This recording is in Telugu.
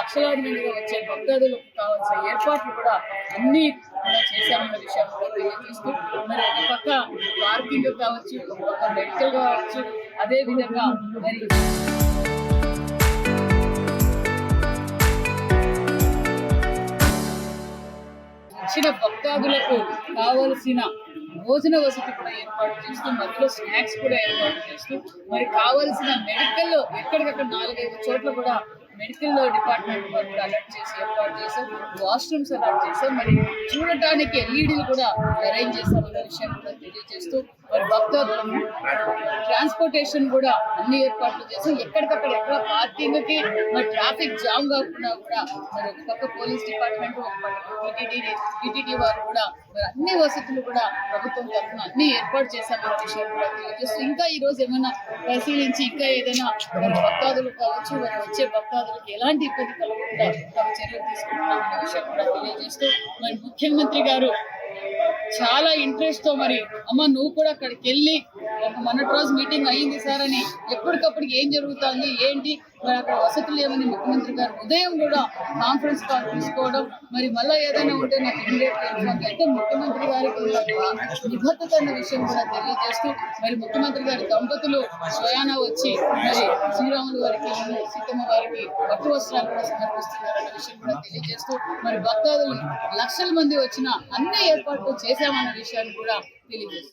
లక్షలాది మందిగా వచ్చే భక్తాదులకు కావాల్సిన ఏర్పాట్లు కూడా అన్ని కూడా చేశామన్న విషయాన్ని కూడా తెలియజేస్తూ మరి ఒక పక్క పార్కింగ్ కావచ్చు, ఒక పక్క మెడికల్ కావచ్చు, అదే విధంగా మరి వచ్చిన భక్తాదులకు కావలసిన భోజన వసతి కూడా ఏర్పాటు చేస్తూ, మధ్యలో స్నాక్స్ కూడా ఏర్పాటు చేస్తూ, మరి కావలసిన మెడికల్ ఎక్కడికక్కడ 4-5 చోట్ల కూడా మెడికల్ డిపార్ట్మెంట్ వారు కూడా అలర్ట్ చేసి ఏర్పాటు చేశాం. వాష్రూమ్స్ అలర్ట్ చేశాం. మరి చూడటానికి ఎల్ఈడీలు కూడా అరేంజ్ చేశామన్న విషయాన్ని కూడా తెలియజేస్తూ, మరి భక్తులు ట్రాన్స్పోర్టేషన్ కూడా అన్ని ఏర్పాట్లు చేసాం. ఎక్కడికక్కడ ఎక్కడ పార్కింగ్ కి మరి ట్రాఫిక్ జామ్ కాకుండా కూడా మరి ఒక పక్క పోలీస్ డిపార్ట్మెంట్, ఒక పక్క టీటీడీ వారు కూడా మరి అన్ని వసతులు కూడా ప్రభుత్వం తరఫున అన్ని ఏర్పాటు చేశామన్న విషయాన్ని కూడా తెలియజేస్తూ, ఇంకా ఈ రోజు ఏమైనా పరిశీలించి ఇంకా ఏదైనా మరి భక్తాదులు కావచ్చు, మరి వచ్చే భక్తాదులకు ఎలాంటి ఇబ్బంది కలగకుండా తమ చర్యలు తీసుకుంటున్నామన్న విషయం కూడా తెలియజేస్తూ, మరి ముఖ్యమంత్రి గారు చాలా ఇంట్రెస్ట్ తో మరి అమ్మ నువ్వు కూడా అక్కడికి వెళ్ళి మొన్నటి రోజు మీటింగ్ అయ్యింది సార్ అని ఎప్పటికప్పుడు ఏం జరుగుతుంది ఏంటి మరి అక్కడ వసతులు ఏమని ముఖ్యమంత్రి గారు ఉదయం కూడా కాన్ఫరెన్స్ కాల్ తీసుకోవడం, మరి మళ్ళీ ఏదైనా ఉంటే నాకు ఇమీడియట్ ఇన్ఫార్మ్ అయితే ముఖ్యమంత్రి గారికి నిబద్ధత అన్న విషయం కూడా తెలియజేస్తూ, మరి ముఖ్యమంత్రి గారి దంపతులు స్వయాన వచ్చి మరి శ్రీరాములు వారికి సీతమ్మ వారికి పట్టు వస్త్రాలు కూడా సమర్పిస్తున్నారన్న విషయం కూడా తెలియజేస్తూ, మరి భక్తాదులు లక్షల మంది వచ్చిన అన్ని ఏర్పాట్లు చేశామన్న విషయాన్ని కూడా తెలియజేస్తారు.